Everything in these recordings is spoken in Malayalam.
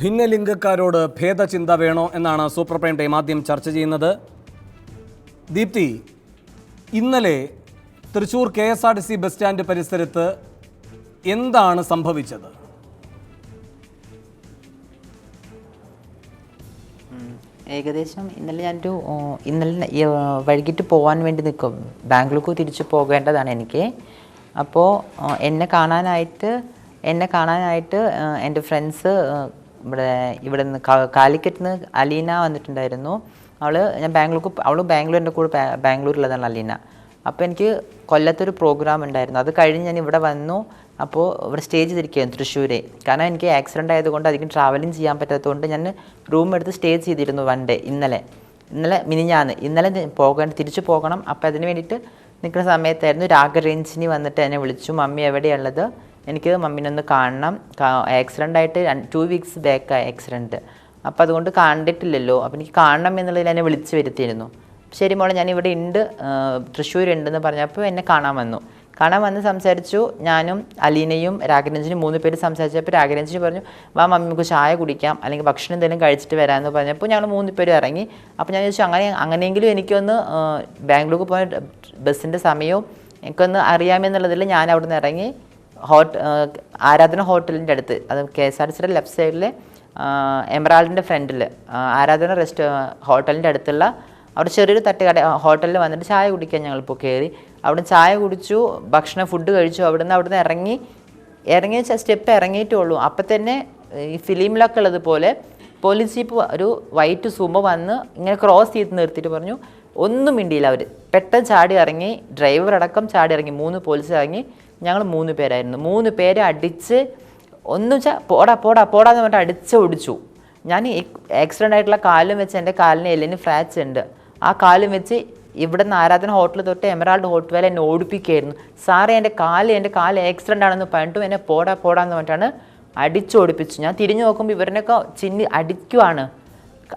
ഭിന്നലിംഗക്കാരോട് ഭേദചിന്ത വേണോ എന്നാണ് സൂപ്പർ പ്രൈം ടൈം ആദ്യം ചർച്ച ചെയ്യുന്നത്. ദീപ്തി, ഇന്നലെ തൃശൂർ KSRTC ബസ് സ്റ്റാൻഡ് പരിസരത്ത് എന്താണ് സംഭവിച്ചത്? ഏകദേശം ഇന്നലെ വൈകിട്ട് പോകാൻ വേണ്ടി നിൽക്കും. ബാംഗ്ലൂർക്ക് തിരിച്ചു പോകേണ്ടതാണ് എനിക്ക്. അപ്പോൾ എന്നെ കാണാനായിട്ട് എൻ്റെ ഫ്രണ്ട്സ് ഇവിടെ നിന്ന് കാലിക്കറ്റ് നിന്ന് അലീന വന്നിട്ടുണ്ടായിരുന്നു. അവൾ ബാംഗ്ലൂരിൻ്റെ കൂടെ ബാംഗ്ലൂരിലുള്ളതാണ് അലീന. അപ്പോൾ എനിക്ക് കൊല്ലത്തൊരു പ്രോഗ്രാം ഉണ്ടായിരുന്നു. അത് കഴിഞ്ഞ് ഞാൻ ഇവിടെ വന്നു. അപ്പോൾ ഇവിടെ സ്റ്റേ ചെയ്തിരിക്കുകയായിരുന്നു തൃശ്ശൂരെ. കാരണം എനിക്ക് ആക്സിഡൻ്റ് ആയതുകൊണ്ട് അധികം ട്രാവലിംഗ് ചെയ്യാൻ പറ്റാത്തതുകൊണ്ട് ഞാൻ റൂം എടുത്ത് സ്റ്റേ ചെയ്തിരുന്നു വൺ ഡേ. ഇന്നലെ ഇന്നലെ തിരിച്ചു പോകണം. അപ്പോൾ അതിന് വേണ്ടിയിട്ട് നിൽക്കുന്ന സമയത്തായിരുന്നു രാഗരഞ്ജിനി വന്നിട്ട് എന്നെ വിളിച്ചു. മമ്മി എവിടെയുള്ളത്, എനിക്ക് മമ്മീനൊന്ന് കാണണം, ആക്സിഡൻ്റ് ആയിട്ട് 2 വീക്സ് ബാക്കായി ആക്സിഡൻറ്റ്. അപ്പോൾ അതുകൊണ്ട് കണ്ടിട്ടില്ലല്ലോ, അപ്പോൾ എനിക്ക് കാണണം എന്നുള്ളതിൽ എന്നെ വിളിച്ച് വരുത്തിയിരുന്നു. ശരി മോളെ, ഞാനിവിടെ ഉണ്ട്, തൃശ്ശൂരുണ്ടെന്ന് പറഞ്ഞപ്പോൾ എന്നെ കാണാൻ വന്ന് സംസാരിച്ചു. ഞാനും അലീനയും രാഗരഞ്ജിനും 3 പേര് സംസാരിച്ചപ്പോൾ രാഗരഞ്ജിനി പറഞ്ഞു, വാ മമ്മി നമുക്ക് ചായ കുടിക്കാം, അല്ലെങ്കിൽ ഭക്ഷണം എന്തെങ്കിലും കഴിച്ചിട്ട് വരാമെന്ന് പറഞ്ഞപ്പോൾ ഞങ്ങൾ 3 പേരും ഇറങ്ങി. അപ്പോൾ ഞാൻ ചോദിച്ചു, അങ്ങനെയെങ്കിലും എനിക്കൊന്ന് ബാംഗ്ലൂർക്ക് പോയ ബസ്സിൻ്റെ സമയവും എനിക്കൊന്ന് അറിയാമെന്നുള്ളതിൽ ഞാൻ അവിടെ നിന്ന് ഇറങ്ങി ആരാധന ഹോട്ടലിൻ്റെ അടുത്ത്, അത് KSRTCയുടെ ലെഫ്റ്റ് സൈഡിൽ എമറാൾഡിൻ്റെ ഫ്രണ്ടിൽ ആരാധന ഹോട്ടലിൻ്റെ അടുത്തുള്ള അവിടെ ചെറിയൊരു തട്ടുകട ഹോട്ടലിൽ വന്നിട്ട് ചായ കുടിക്കാൻ ഞങ്ങളിപ്പോൾ കയറി. അവിടെ ചായ കുടിച്ചു, ഫുഡ് കഴിച്ചു. അവിടുന്ന് ഇറങ്ങിയ സ്റ്റെപ്പ് ഇറങ്ങിയിട്ടേ ഉള്ളൂ. അപ്പം തന്നെ ഈ ഫിലിമിലൊക്കെ ഉള്ളതുപോലെ പോലീസ് ജീപ്പ് ഒരു വൈറ്റ് സുമോ വന്ന് ഇങ്ങനെ ക്രോസ് ചെയ്ത് നിർത്തിയിട്ട് പറഞ്ഞു, ഒന്നും മിണ്ടിയില്ല. അവർ പെട്ടെന്ന് ചാടി ഇറങ്ങി, ഡ്രൈവർ അടക്കം ചാടി ഇറങ്ങി. 3 പോലീസ് ഇറങ്ങി. ഞങ്ങൾ 3 പേരായിരുന്നു. 3 പേരെ അടിച്ച് ഒന്നും പോടാന്ന് പറഞ്ഞിട്ട് അടിച്ച് ഓടിച്ചു. ഞാൻ ആക്സിഡൻ്റ് ആയിട്ടുള്ള കാലും വെച്ച് എൻ്റെ കാലിന് എല്ലിന് ഫ്രാക്ചർ ഉണ്ട്. ആ കാലും വെച്ച് ഇവിടെ നിന്ന് ആരാധന ഹോട്ടൽ തൊട്ട് എമറാൾഡ് ഹോട്ടൽ വരെ എന്നെ ഓടിപ്പിക്കുകയായിരുന്നു. സാറേ എൻ്റെ കാല് ആക്സിഡൻ്റ് ആണെന്ന് പറഞ്ഞിട്ടും എന്നെ പോടാന്ന് പറഞ്ഞിട്ടാണ് അടിച്ചോടിപ്പിച്ചു. ഞാൻ തിരിഞ്ഞു നോക്കുമ്പോൾ ഇവരിനൊക്കെ അടിക്കുവാണ്.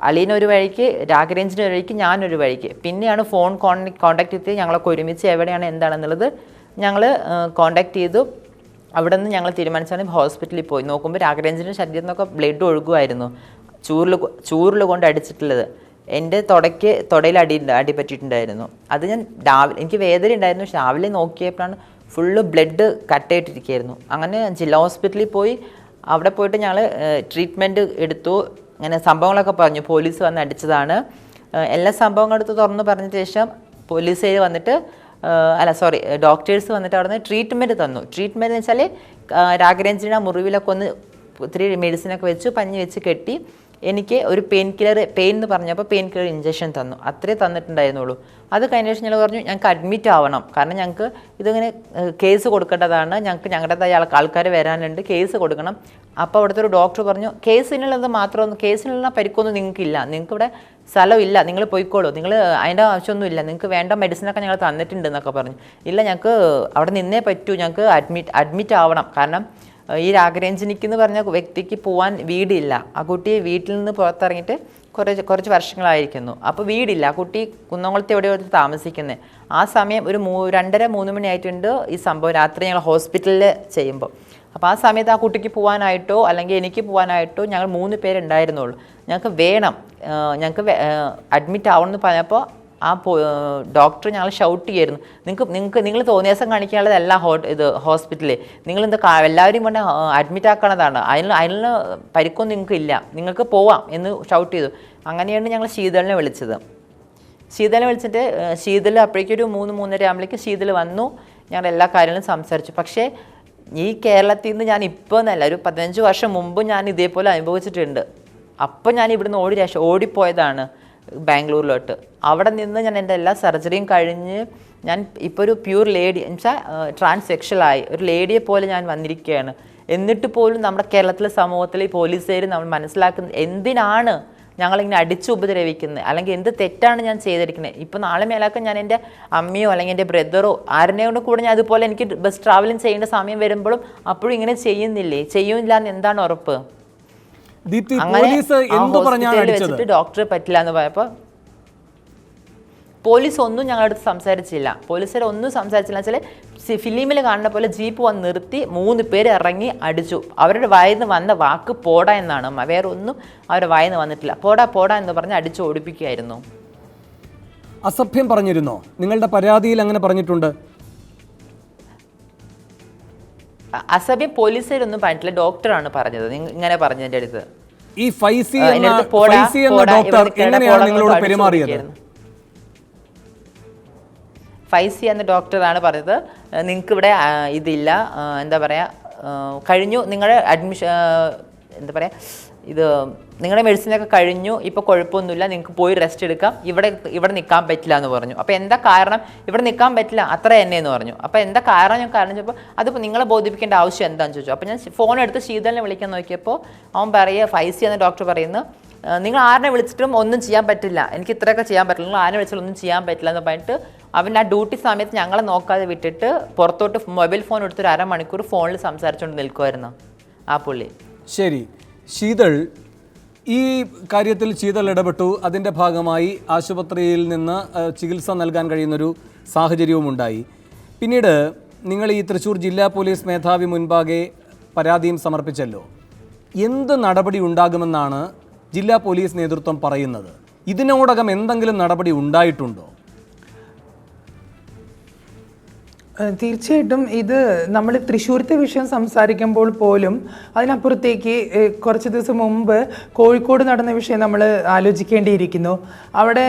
അലീന ഒരു വഴിക്ക്, രാഗരഞ്ജിന് ഒരു വഴിക്ക്, ഞാനൊരു വഴിക്ക്. പിന്നെയാണ് ഫോൺ കോൺടാക്ട് ചെയ്ത് ഞങ്ങളൊക്കെ ഒരുമിച്ച് എവിടെയാണ് എന്താണെന്നുള്ളത് ഞങ്ങൾ കോൺടാക്ട് ചെയ്തു. അവിടെ നിന്ന് ഞങ്ങൾ തീരുമാനിച്ചാണ് ഹോസ്പിറ്റലിൽ പോയി. നോക്കുമ്പോൾ രാഗരഞ്ജിൻ്റെ ശരീരത്തിൽ നിന്നൊക്കെ ബ്ലഡ് ഒഴുകുമായിരുന്നു. ചൂറിൽ കൊണ്ട് അടിച്ചിട്ടുള്ളത്. എൻ്റെ തൊടയിൽ അടി പറ്റിയിട്ടുണ്ടായിരുന്നു. അത് ഞാൻ എനിക്ക് വേദന ഉണ്ടായിരുന്നു. പക്ഷെ രാവിലെ നോക്കിയപ്പോഴാണ് ഫുള്ള് ബ്ലഡ് കട്ടയിട്ടിരിക്കുകയായിരുന്നു. അങ്ങനെ ജില്ലാ ഹോസ്പിറ്റലിൽ പോയി. അവിടെ പോയിട്ട് ഞങ്ങൾ ട്രീറ്റ്മെൻറ്റ് എടുത്തു. അങ്ങനെ സംഭവങ്ങളൊക്കെ പറഞ്ഞു. പോലീസ് വന്ന് അടിച്ചതാണ്. എല്ലാ സംഭവങ്ങളും എടുത്ത് തുറന്ന് പറഞ്ഞ ശേഷം പോലീസുകാർ വന്നിട്ട് ഡോക്ടേഴ്സ് വന്നിട്ട് അവിടെ നിന്ന് ട്രീറ്റ്മെൻറ്റ് തന്നു. ട്രീറ്റ്മെൻറ്റ് എന്ന് വെച്ചാൽ രാഗരഞ്ജിനിയുടെ മുറിവിലൊക്കെ ഒന്ന് ഒത്തിരി മെഡിസിനൊക്കെ വെച്ച് പഞ്ഞി വെച്ച് കെട്ടി എനിക്ക് ഒരു പെയിൻ എന്ന് പറഞ്ഞപ്പോൾ പെയിൻ കില്ലർ ഇഞ്ചക്ഷൻ തന്നു. അത്രേ തന്നിട്ടുണ്ടായിരുന്നുള്ളൂ. അത് കഴിഞ്ഞ ശേഷം ഞങ്ങൾ പറഞ്ഞു ഞങ്ങൾക്ക് അഡ്മിറ്റ് ആവണം, കാരണം ഞങ്ങൾക്ക് ഇതിങ്ങനെ കേസ് കൊടുക്കേണ്ടതാണ്, ഞങ്ങളുടേതായ ആൾക്കാർ വരാനുണ്ട്, കേസ് കൊടുക്കണം. അപ്പോൾ അവിടുത്തെ ഒരു ഡോക്ടർ പറഞ്ഞു, കേസിനുള്ളത് കേസിനുള്ള പരിക്കൊന്നും നിങ്ങൾക്കില്ല, നിങ്ങൾക്ക് ഇവിടെ സ്ഥലമില്ല, നിങ്ങൾ പോയിക്കോളൂ, നിങ്ങൾ അതിൻ്റെ ആവശ്യമൊന്നുമില്ല, നിങ്ങൾക്ക് വേണ്ട മെഡിസിനൊക്കെ ഞങ്ങൾ തന്നിട്ടുണ്ട് എന്നൊക്കെ പറഞ്ഞു. ഇല്ല, ഞങ്ങൾക്ക് അവിടെ നിന്നേ പറ്റൂ, ഞങ്ങൾക്ക് അഡ്മിറ്റ് ആവണം, കാരണം ഈ രാഗരഞ്ജിനിക്ക് എന്ന് പറഞ്ഞ വ്യക്തിക്ക് പോകാൻ വീടില്ല. ആ കുട്ടി വീട്ടിൽ നിന്ന് പുറത്തിറങ്ങിയിട്ട് കുറച്ച് വർഷങ്ങളായിരിക്കുന്നു. അപ്പോൾ വീടില്ല. ആ കുട്ടി കുന്നംകുളത്ത് എവിടെയോ താമസിക്കുന്നത്. ആ സമയം ഒരു 2:30-3 മണിയായിട്ടുണ്ട് ഈ സംഭവം. രാത്രി ഞങ്ങൾ ഹോസ്പിറ്റലിൽ ചെയ്യുമ്പോൾ. അപ്പോൾ ആ സമയത്ത് ആ കുട്ടിക്ക് പോകാനായിട്ടോ അല്ലെങ്കിൽ എനിക്ക് പോകാനായിട്ടോ ഞങ്ങൾ 3 പേരുണ്ടായിരുന്നുള്ളൂ. ഞങ്ങൾക്ക് അഡ്മിറ്റ് ആവണമെന്ന് പറഞ്ഞപ്പോൾ ആ ഡോക്ടർ ഞങ്ങൾ ഷൗട്ട് ചെയ്യായിരുന്നു, നിങ്ങൾ തോന്നിയ ദിവസം കാണിക്കാനുള്ളതല്ല ഹോസ്പിറ്റലിൽ, നിങ്ങൾ എല്ലാവരും കൊണ്ട് അഡ്മിറ്റ് ആക്കണതാണ്, അതിനുള്ള പരിക്കൊന്നും നിങ്ങൾക്ക് ഇല്ല, നിങ്ങൾക്ക് പോവാം എന്ന് ഷൗട്ട് ചെയ്തു. അങ്ങനെയാണ് ഞങ്ങൾ ശീതളിനെ വിളിച്ചത്. ശീതളിനെ വിളിച്ചിട്ട് ശീതൾ അപ്പോഴേക്കൊരു 3-3:30 ആകുമ്പോഴേക്കും ശീതൾ വന്നു. ഞങ്ങൾ എല്ലാ കാര്യങ്ങളും സംസാരിച്ചു. പക്ഷേ ഈ കേരളത്തിൽ നിന്ന് ഞാൻ ഇപ്പോൾ എന്നല്ല, ഒരു 15 വർഷം മുമ്പ് ഞാൻ ഇതേപോലെ അനുഭവിച്ചിട്ടുണ്ട്. അപ്പോൾ ഞാൻ ഇവിടുന്ന് ഓടിപ്പോയതാണ് ബാംഗ്ലൂരിലോട്ട്. അവിടെ നിന്ന് ഞാൻ എൻ്റെ എല്ലാ സർജറിയും കഴിഞ്ഞ് ഞാൻ ഇപ്പോൾ ഒരു പ്യൂർ ലേഡി എന്നുവെച്ചാൽ ട്രാൻസ്സെക്ഷലായി ഒരു ലേഡിയെ പോലെ ഞാൻ വന്നിരിക്കുകയാണ്. എന്നിട്ട് പോലും നമ്മുടെ കേരളത്തിലെ സമൂഹത്തിൽ ഈ പോലീസുകാർ നമ്മൾ മനസ്സിലാക്കുന്നത് എന്തിനാണ് ഞങ്ങളിങ്ങനെ അടിച്ചു ഉപദ്രവിക്കുന്നത്, അല്ലെങ്കിൽ എന്ത് തെറ്റാണ് ഞാൻ ചെയ്തിരിക്കുന്നത്. ഇപ്പോൾ നാളെ മേലാക്കാൻ ഞാൻ എൻ്റെ അമ്മയോ അല്ലെങ്കിൽ എൻ്റെ ബ്രദറോ ആരുടെയും കൂടെ ഞാൻ അതുപോലെ എനിക്ക് ബസ് ട്രാവലിംഗ് ചെയ്യേണ്ട സമയം വരുമ്പോഴും അപ്പോഴും ഇങ്ങനെ ചെയ്യില്ല എന്ന് എന്താണ് ഉറപ്പ്? പോലീസ് എന്തു പറഞ്ഞാണ് അടിച്ചത്? ഡോക്ടർ പറ്റില്ല എന്ന് പറഞ്ഞപ്പോൾ പോലീസ് ഒന്നും ഞങ്ങളുടെ അടുത്ത് സംസാരിച്ചില്ല. പോലീസുകാർ ഒന്നും സംസാരിച്ചില്ല വെച്ചാൽ ഫിലിമിൽ കാണുന്ന പോലെ ജീപ്പ് വന്ന് നിർത്തി 3 പേര് ഇറങ്ങി അടിച്ചു. അവരുടെ വായിന്ന് വന്ന വാക്ക് പോടാ എന്നാണ്, വേറെ ഒന്നും അവരുടെ വായിന്ന് വന്നിട്ടില്ല. പോടാ പോടാ എന്ന് പറഞ്ഞ് അടിച്ചു ഓടിപ്പിക്കുകയായിരുന്നു. അസഭ്യം പറഞ്ഞിരുന്നോ? നിങ്ങളുടെ പരാതിയിൽ അങ്ങനെ പറഞ്ഞിട്ടുണ്ട്? അസഭ്യം പോലീസുകാരൊന്നും പറഞ്ഞിട്ടില്ല, ഡോക്ടറാണ് പറഞ്ഞത്. ഇങ്ങനെ പറഞ്ഞതിൻ്റെ അടുത്ത് ഈ ഫൈസി എന്ന ഡോക്ടർ എങ്ങനെയാണ് നിങ്ങളോട് പെരുമാറിയത്? ഫൈസി എന്ന ഡോക്ടറാണ് പറഞ്ഞത്, നിങ്ങൾക്ക് ഇവിടെ ഇതില്ല, എന്താ പറയുക, കഴിഞ്ഞു നിങ്ങളുടെ അഡ്മിഷൻ, എന്താ പറയുക, ഇത് നിങ്ങളുടെ മെഡിസിനൊക്കെ കഴിഞ്ഞു, ഇപ്പോൾ കുഴപ്പമൊന്നുമില്ല, നിങ്ങൾക്ക് പോയി റെസ്റ്റ് എടുക്കാം, ഇവിടെ നിൽക്കാൻ പറ്റില്ല എന്ന് പറഞ്ഞു. അപ്പോൾ എന്താ കാരണം? ഇവിടെ നിൽക്കാൻ പറ്റില്ല അത്ര തന്നെ എന്ന് പറഞ്ഞു. അപ്പോൾ എന്താ കാരണം? ഞാൻ കാരണം ചോദിച്ചപ്പോൾ അതിപ്പോൾ നിങ്ങളെ ബോധിപ്പിക്കേണ്ട ആവശ്യം എന്താണെന്ന് ചോദിച്ചു. അപ്പോൾ ഞാൻ ഫോൺ എടുത്ത് ശീതലിനെ വിളിക്കാൻ നോക്കിയപ്പോൾ അവൻ പറയുക, ഫൈസി എന്ന ഡോക്ടർ പറയുന്നു, നിങ്ങൾ ആരെ വിളിച്ചിട്ടും ഒന്നും ചെയ്യാൻ പറ്റില്ല, എനിക്ക് ഇത്രയൊക്കെ ചെയ്യാൻ പറ്റില്ല, നിങ്ങൾ ആരെ വിളിച്ചാലും ഒന്നും ചെയ്യാൻ പറ്റില്ല എന്ന് പറഞ്ഞിട്ട് അവൻ ആ ഡ്യൂട്ടി സമയത്ത് ഞങ്ങളെ നോക്കാതെ വിട്ടിട്ട് പുറത്തോട്ട് മൊബൈൽ ഫോൺ എടുത്തൊരു 1/2 മണിക്കൂർ ഫോണിൽ സംസാരിച്ചുകൊണ്ട് നിൽക്കുമായിരുന്നു ആ പുള്ളി. ശരി, ശീതൾ, ഈ കാര്യത്തിൽ ശീതൾ ഇടപെട്ടു. അതിൻ്റെ ഭാഗമായി ആശുപത്രിയിൽ നിന്ന് ചികിത്സ നൽകാൻ കഴിയുന്നൊരു സാഹചര്യവും ഉണ്ടായി. പിന്നീട് നിങ്ങൾ ഈ തൃശ്ശൂർ ജില്ലാ പോലീസ് മേധാവി മുൻപാകെ പരാതിയും സമർപ്പിച്ചല്ലോ. എന്ത് നടപടി ഉണ്ടാകുമെന്നാണ് ജില്ലാ പോലീസ് നേതൃത്വം പറയുന്നത്? ഇതിനോടകം എന്തെങ്കിലും നടപടി ഉണ്ടായിട്ടുണ്ടോ? തീർച്ചയായിട്ടും ഇത് നമ്മൾ തൃശ്ശൂരത്തെ വിഷയം സംസാരിക്കുമ്പോൾ പോലും അതിനപ്പുറത്തേക്ക് കുറച്ച് ദിവസം മുമ്പ് കോഴിക്കോട് നടന്ന വിഷയം നമ്മൾ ആലോചിക്കേണ്ടിയിരിക്കുന്നു. അവിടെ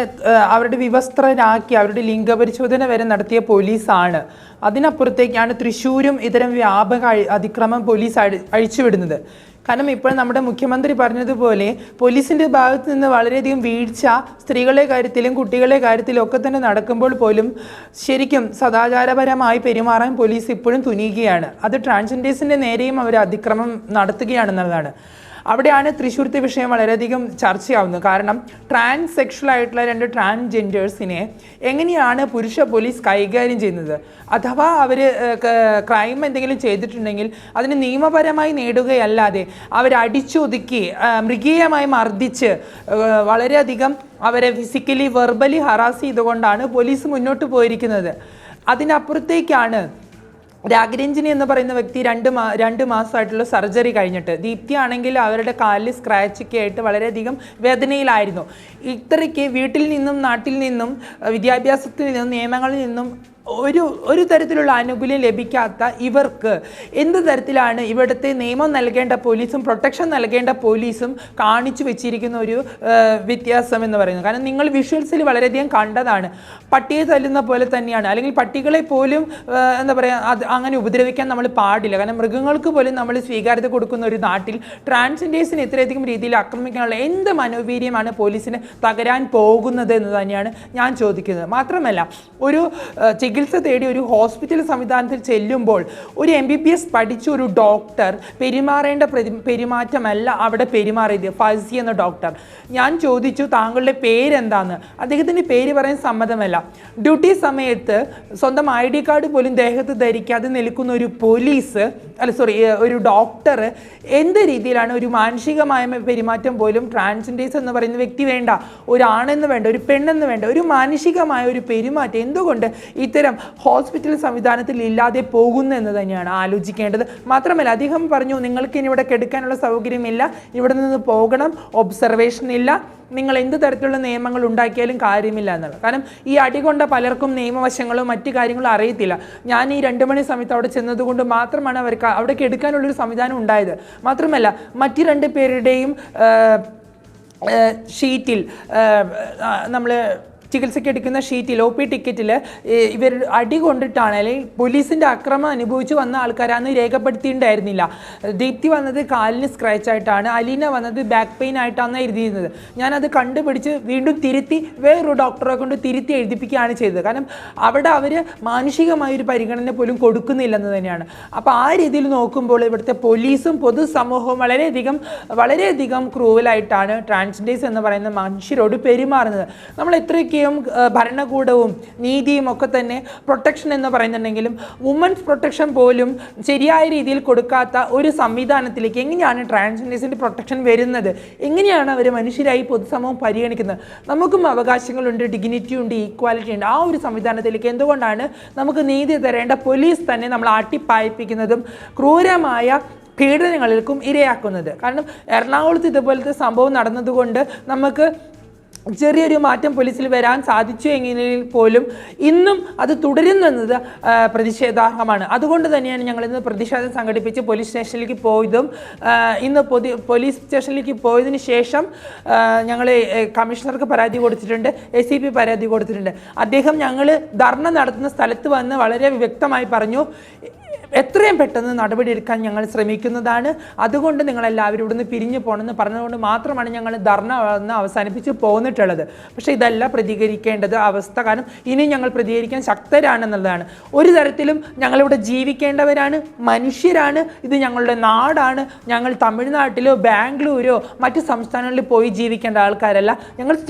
അവരുടെ വിവസ്ത്രരാക്കി അവരുടെ ലിംഗപരിശോധന വരെ നടത്തിയ പോലീസാണ്. അതിനപ്പുറത്തേക്കാണ് തൃശ്ശൂരും ഇത്തരം വ്യാപക അതിക്രമം പോലീസ് അഴിച്ചുവിടുന്നത്. കാരണം ഇപ്പോൾ നമ്മുടെ മുഖ്യമന്ത്രി പറഞ്ഞതുപോലെ പോലീസിൻ്റെ ഭാഗത്ത് നിന്ന് വളരെയധികം വീഴ്ച സ്ത്രീകളുടെ കാര്യത്തിലും കുട്ടികളുടെ കാര്യത്തിലും ഒക്കെ തന്നെ നടക്കുമ്പോൾ പോലും ശരിക്കും സദാചാരപരമായി പെരുമാറാൻ പോലീസ് ഇപ്പോഴും തുനിയുകയാണ്. അത് ട്രാൻസ്ജെൻഡേഴ്സിൻ്റെ നേരെയും അവർ അതിക്രമം നടത്തുകയാണെന്നുള്ളതാണ്. അവിടെയാണ് തൃശ്ശൂരത്തെ വിഷയം വളരെയധികം ചർച്ചയാവുന്നത്. കാരണം ട്രാൻസ്സെക്ഷൽ ആയിട്ടുള്ള 2 ട്രാൻസ്ജെൻഡേഴ്സിനെ എങ്ങനെയാണ് പുരുഷ പോലീസ് കൈകാര്യം ചെയ്യുന്നത്? അഥവാ അവർ ക്രൈം എന്തെങ്കിലും ചെയ്തിട്ടുണ്ടെങ്കിൽ അതിന് നിയമപരമായി നേടുകയല്ലാതെ അവരടിച്ചൊതുക്കി മൃഗീയമായി മർദ്ദിച്ച് വളരെയധികം അവരെ ഫിസിക്കലി വെർബലി ഹറാസ് ചെയ്തുകൊണ്ടാണ് പോലീസ് മുന്നോട്ട് പോയിരിക്കുന്നത്. അതിനപ്പുറത്തേക്കാണ് രാഗരഞ്ജിനി എന്ന് പറയുന്ന വ്യക്തി 2 മാസമായിട്ടുള്ള സർജറി കഴിഞ്ഞിട്ട്, ദീപ്തി ആണെങ്കിൽ അവരുടെ കാലിൽ സ്ക്രാച്ചൊക്കെ ആയിട്ട് വളരെയധികം വേദനയിലായിരുന്നു. ഇത്രയ്ക്ക് വീട്ടിൽ നിന്നും നാട്ടിൽ നിന്നും വിദ്യാഭ്യാസത്തിൽ നിന്നും നിയമങ്ങളിൽ നിന്നും ഒരു തരത്തിലുള്ള ആനുകൂല്യം ലഭിക്കാത്ത ഇവർക്ക് എന്ത് തരത്തിലാണ് ഇവിടുത്തെ നിയമം നൽകേണ്ട പോലീസും പ്രൊട്ടക്ഷൻ നൽകേണ്ട പോലീസും കാണിച്ചു വെച്ചിരിക്കുന്ന ഒരു വ്യത്യാസം എന്ന് പറയുന്നത്? കാരണം നിങ്ങൾ വിഷ്വൽസിൽ വളരെയധികം കണ്ടതാണ്. പട്ടിയെ തല്ലുന്ന പോലെ തന്നെയാണ്, അല്ലെങ്കിൽ പട്ടികളെ പോലും എന്താ പറയുക, അത് അങ്ങനെ ഉപദ്രവിക്കാൻ നമ്മൾ പാടില്ല. കാരണം മൃഗങ്ങൾക്ക് പോലും നമ്മൾ സ്വീകാര്യത കൊടുക്കുന്ന ഒരു നാട്ടിൽ ട്രാൻസ്ജെൻഡേഴ്സിന് ഇത്രയധികം രീതിയിൽ ആക്രമിക്കാനുള്ള എന്ത് മനോവീര്യമാണ് പോലീസിന് തകരാൻ പോകുന്നത് എന്ന് തന്നെയാണ് ഞാൻ ചോദിക്കുന്നത്. മാത്രമല്ല, ഒരു ചികിത്സ തേടി ഒരു ഹോസ്പിറ്റൽ സംവിധാനത്തിൽ ചെല്ലുമ്പോൾ ഒരു MBBS പഠിച്ച ഒരു ഡോക്ടർ പെരുമാറേണ്ട പെരുമാറ്റമല്ല അവിടെ പെരുമാറിയത്. ഫൈസി എന്ന ഡോക്ടർ, ഞാൻ ചോദിച്ചു താങ്കളുടെ പേരെന്താന്ന്, അദ്ദേഹത്തിൻ്റെ പേര് പറയാൻ സമ്മതമല്ല. ഡ്യൂട്ടി സമയത്ത് സ്വന്തം ID കാർഡ് പോലും ദേഹത്ത് ധരിക്കാതെ നിൽക്കുന്ന ഒരു പോലീസ്, ഒരു ഡോക്ടർ എന്ത് രീതിയിലാണ് ഒരു മാനുഷികമായ പെരുമാറ്റം പോലും ട്രാൻസ്ജെൻഡേഴ്സ് എന്ന് പറയുന്ന വ്യക്തി വേണ്ട, ഒരാണെന്ന് വേണ്ട, ഒരു പെണ്ണെന്ന് വേണ്ട, ഒരു മാനുഷികമായ ഒരു പെരുമാറ്റം എന്തുകൊണ്ട് ഇത്തരം ഹോസ്പിറ്റൽ സംവിധാനത്തിൽ ഇല്ലാതെ പോകുന്നു എന്ന് തന്നെയാണ് ആലോചിക്കേണ്ടത്. മാത്രമല്ല, അദ്ദേഹം പറഞ്ഞു നിങ്ങൾക്ക് ഇനി ഇവിടെ കെടുക്കാനുള്ള സൗകര്യമില്ല, ഇവിടെ നിന്ന് പോകണം, ഒബ്സർവേഷൻ ഇല്ല, നിങ്ങൾ എന്ത് തരത്തിലുള്ള നിയമങ്ങൾ ഉണ്ടാക്കിയാലും കാര്യമില്ല എന്നുള്ളത്. കാരണം ഈ അടികൊണ്ട പലർക്കും നിയമവശങ്ങളും മറ്റു കാര്യങ്ങളും അറിയത്തില്ല. ഞാൻ ഈ 2 മണി സമയത്ത് അവിടെ ചെന്നതുകൊണ്ട് മാത്രമാണ് അവർക്ക് അവിടെ കെടുക്കാനുള്ളൊരു സംവിധാനം ഉണ്ടായത്. മാത്രമല്ല, മറ്റു 2 പേരുടെയും ഷീറ്റിൽ നമ്മൾ ചികിത്സയ്ക്ക് എടുക്കുന്ന ഷീറ്റിൽ OP ടിക്കറ്റിൽ ഇവർ അടി കൊണ്ടിട്ടാണ്, അല്ലെങ്കിൽ പോലീസിൻ്റെ അക്രമം അനുഭവിച്ച് വന്ന ആൾക്കാരാണെന്ന് രേഖപ്പെടുത്തിയിട്ടുണ്ടായിരുന്നില്ല. ദീപ്തി വന്നത് കാലിന് സ്ക്രാച്ച് ആയിട്ടാണ്, അലീന വന്നത് ബാക്ക് പെയിൻ ആയിട്ടാണ് എഴുതിയിരുന്നത്. ഞാനത് കണ്ടുപിടിച്ച് വീണ്ടും തിരുത്തി വേറൊരു ഡോക്ടറെ കൊണ്ട് തിരുത്തി എഴുതിപ്പിക്കുകയാണ് ചെയ്തത്. കാരണം അവിടെ അവർ മാനുഷികമായൊരു പരിഗണന പോലും കൊടുക്കുന്നില്ലെന്ന് തന്നെയാണ്. അപ്പോൾ ആ രീതിയിൽ നോക്കുമ്പോൾ ഇവിടുത്തെ പോലീസും പൊതുസമൂഹവും വളരെയധികം ക്രൂവലായിട്ടാണ് ട്രാൻസ്ജെൻഡേഴ്സ് എന്ന് പറയുന്ന മനുഷ്യരോട് പെരുമാറുന്നത്. നമ്മൾ എത്രയൊക്കെ രാഷ്ട്രീയവും ഭരണകൂടവും നീതിയും ഒക്കെ തന്നെ പ്രൊട്ടക്ഷൻ എന്ന് പറയുന്നുണ്ടെങ്കിലും വുമൻസ് പ്രൊട്ടക്ഷൻ പോലും ശരിയായ രീതിയിൽ കൊടുക്കാത്ത ഒരു സംവിധാനത്തിലേക്ക് എങ്ങനെയാണ് ട്രാൻസ്ജെൻഡേഴ്സിൻ്റെ പ്രൊട്ടക്ഷൻ വരുന്നത്? എങ്ങനെയാണ് അവർ മനുഷ്യരായി പൊതുസമൂഹം പരിഗണിക്കുന്നത്? നമുക്കും അവകാശങ്ങളുണ്ട്, ഡിഗ്നിറ്റി ഉണ്ട്, ഈക്വാലിറ്റി ഉണ്ട്. ആ ഒരു സംവിധാനത്തിലേക്ക് എന്തുകൊണ്ടാണ് നമുക്ക് നീതി തരേണ്ട പോലീസ് തന്നെ നമ്മൾ ആട്ടിപ്പായിപ്പിക്കുന്നതും ക്രൂരമായ പീഡനങ്ങൾക്കും ഇരയാക്കുന്നത്? കാരണം എറണാകുളത്ത് ഇതുപോലത്തെ സംഭവം നടന്നതുകൊണ്ട് നമുക്ക് ചെറിയൊരു മാറ്റം പോലീസിൽ വരാൻ സാധിച്ചു എങ്കിൽ പോലും ഇന്നും അത് തുടരുന്നത് പ്രതിഷേധാർഹമാണ്. അതുകൊണ്ട് തന്നെയാണ് ഞങ്ങൾ ഇന്ന് പ്രതിഷേധം സംഘടിപ്പിച്ച് പോലീസ് സ്റ്റേഷനിലേക്ക് പോയതും ഇന്ന് പോലീസ് സ്റ്റേഷനിലേക്ക് പോയതിന് ശേഷം ഞങ്ങൾ കമ്മീഷണർക്ക് പരാതി കൊടുത്തിട്ടുണ്ട്, ACP പരാതി കൊടുത്തിട്ടുണ്ട്. അദ്ദേഹം ഞങ്ങൾ ധർണ നടത്തുന്ന സ്ഥലത്ത് വന്ന് വളരെ വ്യക്തമായി പറഞ്ഞു, എത്രയും പെട്ടെന്ന് നടപടിയെടുക്കാൻ ഞങ്ങൾ ശ്രമിക്കുന്നതാണ്, അതുകൊണ്ട് നിങ്ങളെല്ലാവരും ഇവിടുന്ന് പിരിഞ്ഞു പോകണമെന്ന് പറഞ്ഞതുകൊണ്ട് മാത്രമാണ് ഞങ്ങൾ ധർണ അവസാനിപ്പിച്ച് പോന്നിട്ടുള്ളത്. പക്ഷേ ഇതല്ല പ്രതികരിക്കേണ്ടത് അവസ്ഥ. കാരണം ഇനി ഞങ്ങൾ പ്രതികരിക്കാൻ ശക്തരാണെന്നുള്ളതാണ്. ഒരു തരത്തിലും ഞങ്ങളിവിടെ ജീവിക്കേണ്ടവരാണ്, മനുഷ്യരാണ്, ഇത് ഞങ്ങളുടെ നാടാണ്. ഞങ്ങൾ തമിഴ്നാട്ടിലോ ബാംഗ്ലൂരോ മറ്റ് സംസ്ഥാനങ്ങളിൽ പോയി ജീവിക്കേണ്ട ആൾക്കാരല്ല.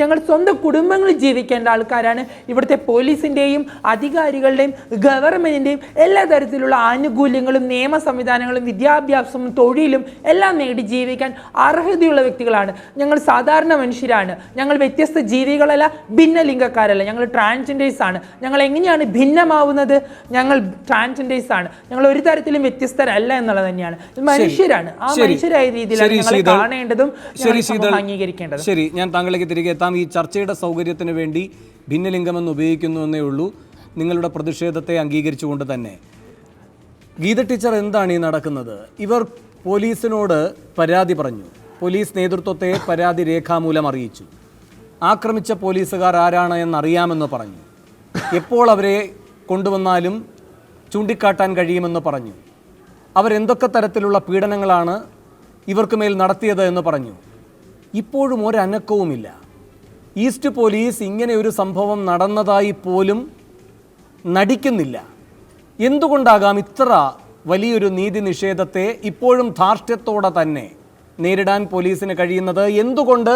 ഞങ്ങൾ സ്വന്തം കുടുംബങ്ങളിൽ ജീവിക്കേണ്ട ആൾക്കാരാണ്. ഇവിടുത്തെ പോലീസിൻ്റെയും അധികാരികളുടെയും ഗവൺമെൻറ്റിൻ്റെയും എല്ലാ തരത്തിലുള്ള ആനുകൂല്യങ്ങളും നിയമ സംവിധാനങ്ങളും വിദ്യാഭ്യാസവും തൊഴിലും എല്ലാം നേടി ജീവിക്കാൻ അർഹതയുള്ള വ്യക്തികളാണ്. ഞങ്ങൾ സാധാരണ മനുഷ്യരാണ്. ഞങ്ങൾ വ്യത്യസ്ത ജീവികളല്ല, ഭിന്നലിംഗക്കാരല്ല. ഞങ്ങൾ ട്രാൻസ്ജെൻഡേഴ്സ് ആണ്. ഞങ്ങൾ എങ്ങനെയാണ് ഭിന്നമാവുന്നത്? ഞങ്ങൾ ട്രാൻസ്ജെൻഡേഴ്സ് ആണ്. ഞങ്ങൾ ഒരു തരത്തിലും വ്യത്യസ്തരല്ല എന്നുള്ളത് തന്നെയാണ്. മനുഷ്യരാണ്. ആ മനുഷ്യരായ രീതിയിലാണ് ഞങ്ങളെ കാണേണ്ടതും അംഗീകരിക്കേണ്ടതും. ശരി, ഞാൻ താങ്കളിലേക്ക് തിരികെ എത്താം. ഈ ചർച്ചയുടെ സൗകര്യത്തിന് വേണ്ടി ഭിന്നലിംഗമെന്ന് ഉപയോഗിക്കുന്നു എന്നേ ഉള്ളൂ. നിങ്ങളുടെ പ്രതിഷേധത്തെ അംഗീകരിച്ചുകൊണ്ട് തന്നെ ഗീത ടീച്ചർ, എന്താണ് ഈ നടക്കുന്നത്? ഇവർ പോലീസിനോട് പരാതി പറഞ്ഞു, പോലീസ് നേതൃത്വത്തെ പരാതി രേഖാമൂലം അറിയിച്ചു, ആക്രമിച്ച പോലീസുകാർ ആരാണ് എന്നറിയാമെന്ന് പറഞ്ഞു, എപ്പോൾ അവരെ കൊണ്ടുവന്നാലും ചൂണ്ടിക്കാട്ടാൻ കഴിയുമെന്ന് പറഞ്ഞു, അവരെന്തൊക്കെ തരത്തിലുള്ള പീഡനങ്ങളാണ് ഇവർക്ക് മേൽ നടത്തിയത് എന്ന് പറഞ്ഞു. ഇപ്പോഴും ഒരനക്കവുമില്ല. ഈസ്റ്റ് പോലീസ് ഇങ്ങനെ ഒരു സംഭവം നടന്നതായി പോലും നടിക്കുന്നില്ല. എന്തുകൊണ്ടാകാം ഇത്ര വലിയൊരു നീതി നിഷേധത്തെ ഇപ്പോഴും ധാർഷ്ട്യത്തോടെ തന്നെ നേരിടാൻ പോലീസിന് കഴിയുന്നത്? എന്തുകൊണ്ട്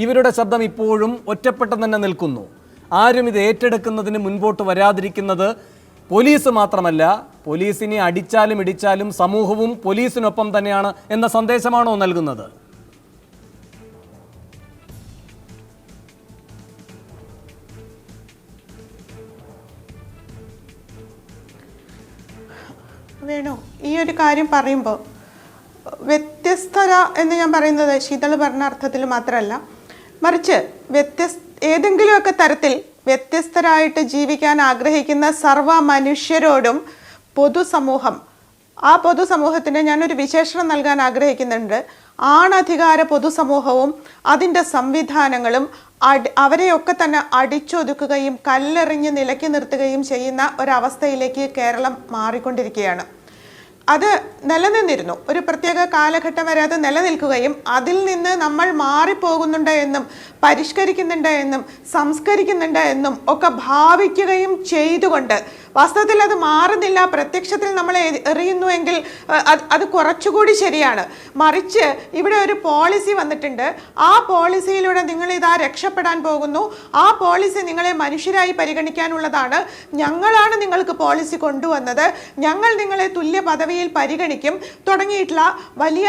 ഇവരുടെ ശബ്ദം ഇപ്പോഴും ഒറ്റപ്പെട്ട് തന്നെ നിൽക്കുന്നു? ആരും ഇത് ഏറ്റെടുക്കുന്നതിന് മുൻപോട്ട് വരാതിരിക്കുന്നത് പോലീസ് മാത്രമല്ല, പോലീസിനെ അടിച്ചാലും ഇടിച്ചാലും സമൂഹവും പോലീസിനൊപ്പം തന്നെയാണ് എന്ന സന്ദേശമാണോ നൽകുന്നത്? വേണു, ഈ ഒരു കാര്യം പറയുമ്പോൾ വ്യത്യസ്തത എന്ന് ഞാൻ പറയുന്നത് ശീതൾ പറഞ്ഞ അർത്ഥത്തിൽ മാത്രമല്ല, മറിച്ച് ഏതെങ്കിലുമൊക്കെ തരത്തിൽ വ്യത്യസ്തരായിട്ട് ജീവിക്കാൻ ആഗ്രഹിക്കുന്ന സർവ്വ മനുഷ്യരോടും പൊതുസമൂഹം, ആ പൊതുസമൂഹത്തിന് ഞാനൊരു വിശേഷണം നൽകാൻ ആഗ്രഹിക്കുന്നുണ്ട്. ആണധികാര പൊതുസമൂഹവും അതിൻ്റെ സംവിധാനങ്ങളും അവരെയൊക്കെ തന്നെ അടിച്ചൊതുക്കുകയും കല്ലെറിഞ്ഞ് നിലയ്ക്ക് നിർത്തുകയും ചെയ്യുന്ന ഒരവസ്ഥയിലേക്ക് കേരളം മാറിക്കൊണ്ടിരിക്കുകയാണ്. അത് നിലനിന്നിരുന്നു, ഒരു പ്രത്യേക കാലഘട്ടം വരെ അത് നിലനിൽക്കുകയും അതിൽ നിന്ന് നമ്മൾ മാറിപ്പോകുന്നുണ്ട് എന്നും പരിഷ്കരിക്കുന്നുണ്ട് എന്നും സംസ്കരിക്കുന്നുണ്ട് എന്നും ഒക്കെ ഭാവിക്കുകയും ചെയ്തുകൊണ്ട് വാസ്തവത്തിൽ അത് മാറുന്നില്ല. പ്രത്യക്ഷത്തിൽ നമ്മൾ എറിയുന്നുവെങ്കിൽ അത് കുറച്ചുകൂടി ശരിയാണ്. മറിച്ച് ഇവിടെ ഒരു പോളിസി വന്നിട്ടുണ്ട്. ആ പോളിസിയിലൂടെ നിങ്ങൾ ഇതാ രക്ഷപ്പെടാൻ പോകുന്നു, ആ പോളിസി നിങ്ങളെ മനുഷ്യരായി പരിഗണിക്കാനുള്ളതാണ്, ഞങ്ങളാണ് നിങ്ങൾക്ക് പോളിസി കൊണ്ടുവന്നത്, ഞങ്ങൾ നിങ്ങളെ തുല്യ പദവിയിൽ പരിഗണിക്കും തുടങ്ങിയിട്ടുള്ള വലിയ